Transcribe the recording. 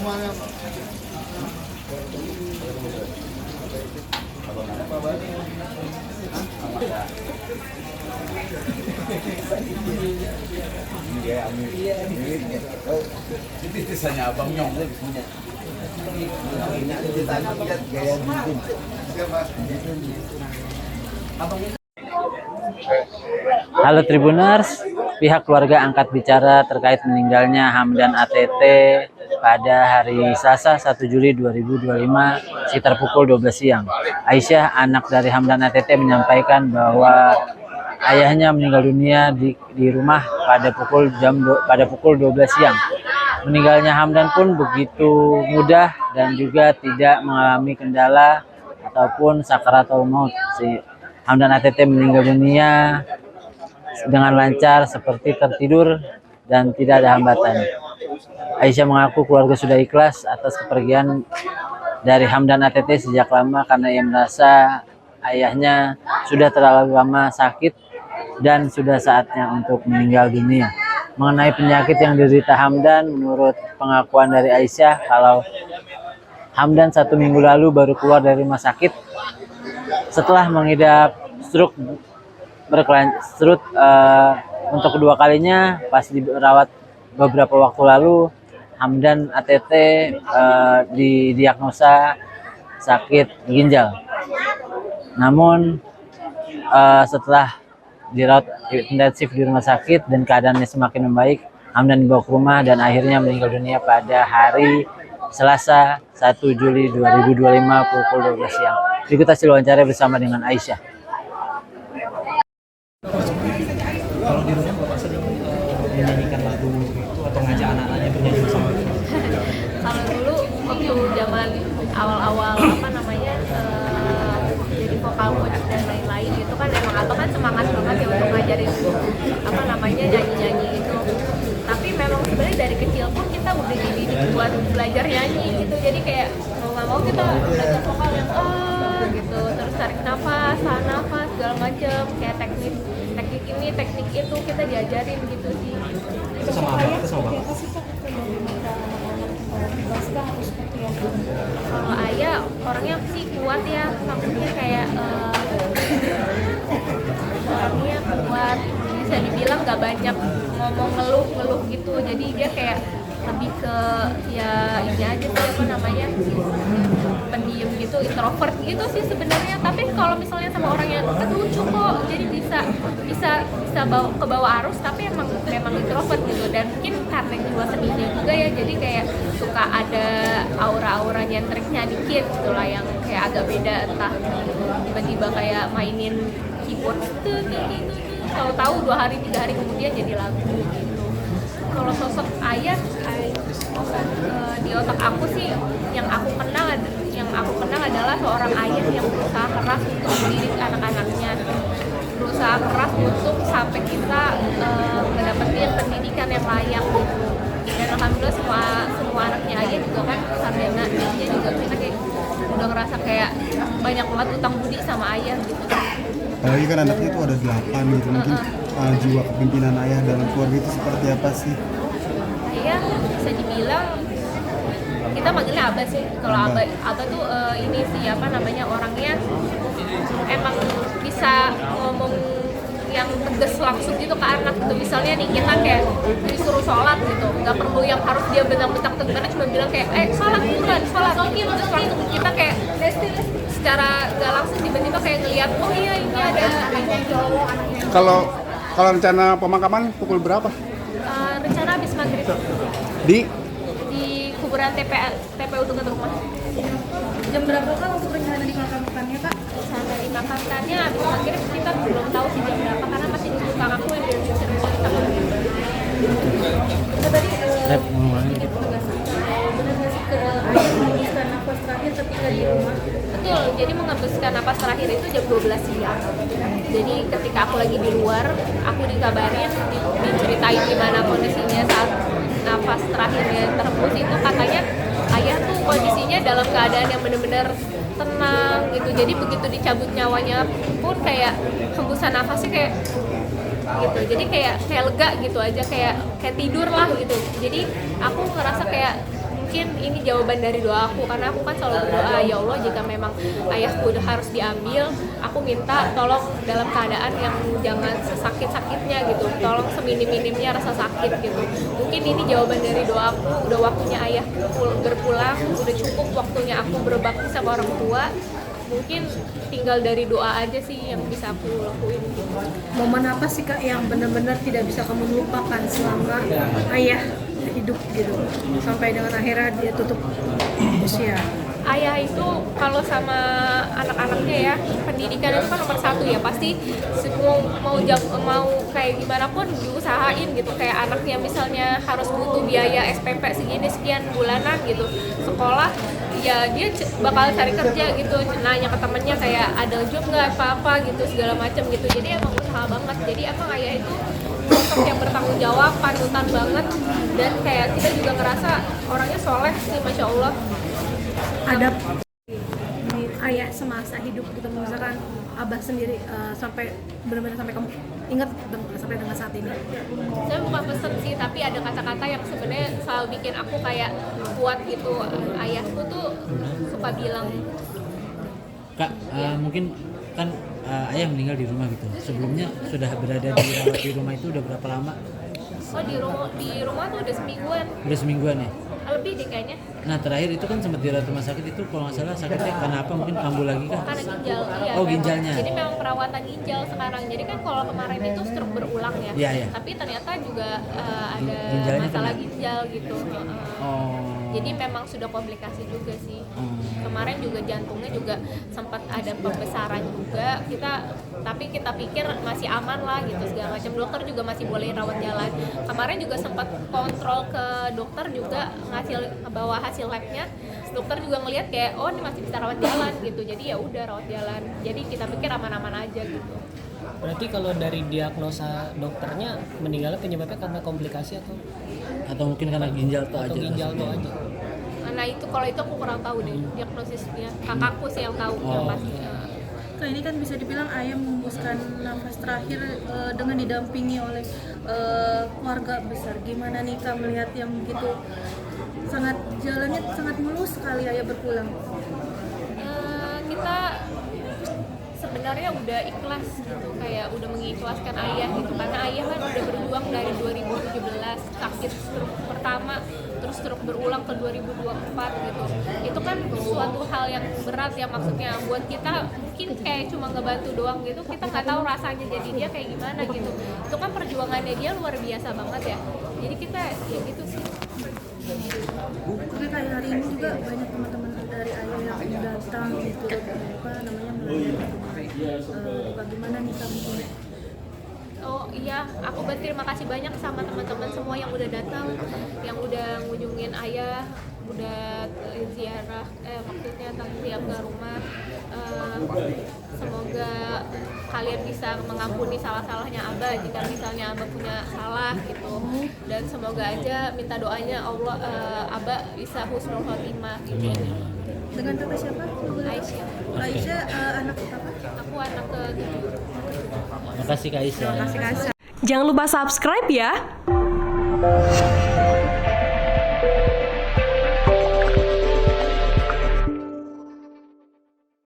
Ini tisanya Abang Nyong. Halo Tribuners, pihak keluarga angkat bicara terkait meninggalnya Hamdan ATT pada hari Selasa 1 Juli 2025 sekitar pukul 12 siang. Aisyah, anak dari Hamdan ATT, menyampaikan bahwa ayahnya meninggal dunia di rumah pada pukul 12 siang. Meninggalnya Hamdan pun begitu mudah dan juga tidak mengalami kendala ataupun sakaratul maut. Hamdan ATT meninggal dunia dengan lancar seperti tertidur dan tidak ada hambatan. Aisyah mengaku keluarga sudah ikhlas atas kepergian dari Hamdan ATT sejak lama karena ia merasa ayahnya sudah terlalu lama sakit dan sudah saatnya untuk meninggal dunia. Mengenai penyakit yang diderita Hamdan, menurut pengakuan dari Aisyah, kalau Hamdan 1 minggu lalu baru keluar dari rumah sakit setelah mengidap stroke untuk kedua kalinya pas dirawat beberapa waktu lalu. Hamdan ATT didiagnosa sakit ginjal. Namun setelah dirawat intensif di rumah sakit dan keadaannya semakin membaik, Hamdan dibawa ke rumah dan akhirnya meninggal dunia pada hari Selasa 1 Juli 2025 pukul 12 siang. Berikut hasil wawancara bersama dengan Aisyah. Kalau di rumah Bapak sering menyanyikan lagu itu atau ngajak anak-anaknya bernyanyi bersama? Kalau dulu waktu zaman awal-awal jadi vokal coach dan lain-lain itu kan emang Abang kan semangat banget ya untuk ngajarin nyanyi-nyanyi itu. Tapi memang sebenarnya dari kecil pun kita udah dididik buat belajar nyanyi gitu. Jadi kayak mau nggak mau kita belajar vokal yang gitu, terus tarik nafas, tahan nafas, segala macem, kayak teknik ini, teknik itu kita diajarin gitu sih. Itu sama Abang, itu sama Bapak? Kalau ayah orangnya sih kuat ya, maksudnya kayak orangnya kuat, bisa dibilang gak banyak ngomong ngeluh gitu, jadi dia kayak lebih ke ya ini aja sih pendiam gitu, introvert gitu sih sebenarnya. Tapi kalau misalnya sama orang yang kan lucu kok, jadi bisa ke bawah arus, tapi memang introvert gitu. Dan mungkin karena jiwa seninya juga ya, jadi kayak suka ada aura-aura nyentriknya dikit gitu lah, yang kayak agak beda, entah tiba-tiba kayak mainin keyboard gitu, tahu-tahu 2 hari 3 hari kemudian jadi lagu gitu. Kalau sosok ayah di otak aku sih yang aku kenal adalah seorang ayah yang berusaha keras untuk mendidik anak-anaknya, berusaha keras untuk sampai kita mendapatkan pendidikan yang layak gitu. Dan alhamdulillah semua anaknya ayah juga kan sarjana, dia juga kita kayak udah ngerasa kayak banyak banget utang budi sama ayah gitu. Apalagi kan anaknya tuh ada 8 gitu, mungkin jiwa kepemimpinan ayah dalam keluarga itu seperti apa sih? Ayah bisa dibilang kita manggilnya Abah sih. Kalau Abah tuh ini sih orangnya emang bisa ngomong yang tegas langsung gitu ke anak gitu. Misalnya nih kita kayak disuruh sholat gitu, nggak perlu yang harus dia bentak-bentak tegarnya, cuma bilang kayak sholat terus langsung kita kayak secara nggak langsung tiba-tiba kayak ngeliat oh iya ini ada. Kalau rencana pemakaman pukul berapa? Rencana habis maghrib Di kuburan TPU dekat rumah. Jam berapa kan untuk rencana dimakamkannya Kak? Rencana dimakamkannya habis maghrib, kita belum tahu sih jam berapa karena masih nunggu kakakku yang dari cerita. Tadi ini penugasan. Benar nggak sih menghabiskan nafas terakhir ketika di rumah? Betul, jadi menghabiskan napas terakhir itu jam 12 siang. Jadi ketika aku lagi di luar, aku dikabarin, diceritain gimana kondisinya saat napas terakhirnya terhembus itu. Katanya ayah tuh kondisinya dalam keadaan yang benar-benar tenang gitu. Jadi begitu dicabut nyawanya pun kayak hembusan nafasnya kayak gitu. Jadi kayak lega gitu aja, kayak tidur lah gitu. Jadi aku ngerasa kayak mungkin ini jawaban dari doa aku, karena aku kan selalu berdoa, ya Allah jika memang ayahku udah harus diambil, aku minta tolong dalam keadaan yang jangan sesakit-sakitnya gitu, tolong seminim-minimnya rasa sakit gitu. Mungkin ini jawaban dari doa aku, udah waktunya ayahku berpulang, udah cukup waktunya aku berbakti sama orang tua. Mungkin tinggal dari doa aja sih yang bisa aku lakuin gitu. Momen apa sih Kak yang benar-benar tidak bisa kamu lupakan selama ayah hidup gitu, sampai dengan akhirnya dia tutup usia? Ayah itu kalau sama anak-anaknya ya, pendidikan itu kan nomor satu ya, pasti mau kayak gimana pun diusahain gitu. Kayak anaknya misalnya harus butuh biaya SPP segini sekian bulanan gitu, sekolah ya dia bakal cari kerja gitu, nanya ke temennya kayak ada job nggak apa-apa gitu segala macam gitu. Jadi emang usaha banget. Jadi emang ayah itu sosok yang bertanggung jawab, panutan banget, dan kayak kita juga ngerasa orangnya soleh sih, masya Allah. Ada ayah semasa hidup gitu, misalkan abah sendiri sampai benar-benar sampai kamu ingat sampai dengan saat ini? Saya bukan pesen sih, tapi ada kata-kata yang sebenarnya selalu bikin aku kayak kuat gitu. Ayahku tuh suka bilang, Kak, mungkin kan ayah meninggal di rumah gitu. Sebelumnya sudah berada di rumah itu udah berapa lama? oh di rumah tuh udah semingguan, Udah semingguan ya? lebih deh kayaknya. Nah terakhir itu kan sempat dirawat rumah sakit itu kalau nggak salah sakitnya karena apa? Mungkin kambuh lagi kah? Karena ginjal, iya. Oh, memang. ginjalnya. Jadi memang perawatan ginjal sekarang. Jadi kan kalau kemarin itu stroke berulang ya. Iya, iya. Tapi ternyata juga ada Ginjalnya masalah kena. ginjal gitu. Oh. Jadi memang sudah komplikasi juga sih. Kemarin juga jantungnya juga sempat ada pembesaran juga. Tapi kita pikir masih aman lah gitu segala macam. Dokter juga masih boleh rawat jalan. Kemarin juga sempat kontrol ke dokter juga bawa hasil labnya. Dokter juga ngelihat kayak oh ini masih bisa rawat jalan gitu. Jadi ya udah rawat jalan. Jadi kita pikir aman-aman aja gitu. Berarti kalau dari diagnosa dokternya meninggalnya penyebabnya karena komplikasi Atau mungkin karena ginjal tuh atau aja. ginjal tuh aja? Nah itu kalau itu aku kurang tahu deh diagnosisnya. Kakakku sih yang tahu yang pastinya. Nah ini kan bisa dibilang ayah menghembuskan nafas terakhir dengan didampingi oleh keluarga besar. Gimana nih Kak melihat yang begitu jalannya sangat mulus sekali ayah berpulang? Kita sebenarnya udah ikhlas gitu, kayak udah mengikhlaskan ayah gitu, karena ayah kan udah berjuang dari 2017 sakit stroke pertama, terus stroke berulang ke 2024 gitu. Itu kan suatu hal yang berat ya, maksudnya buat kita mungkin kayak cuma ngebantu doang gitu, kita nggak tahu rasanya jadi dia kayak gimana gitu. Itu kan perjuangannya dia luar biasa banget ya, jadi kita ya gitu sih. Tapi kayak hari ini juga banyak teman-teman dari ayah yang datang gitu, bagaimana nih kamu? Oh iya, aku berterima kasih banyak sama teman-teman semua yang udah datang, yang udah ngunjungin ayah, udah ziarah, maksudnya takziah ke rumah. Semoga kalian bisa mengampuni salah-salahnya Abah jika misalnya Abah punya salah gitu, dan semoga aja minta doanya Allah Abah bisa husnul khotimah gitu. Dengan kakak siapa? Aisyah. Aisyah anak apa? Aku anak ke-7. Makasih Kak Aisyah. Kasih kasih. Jangan lupa subscribe ya.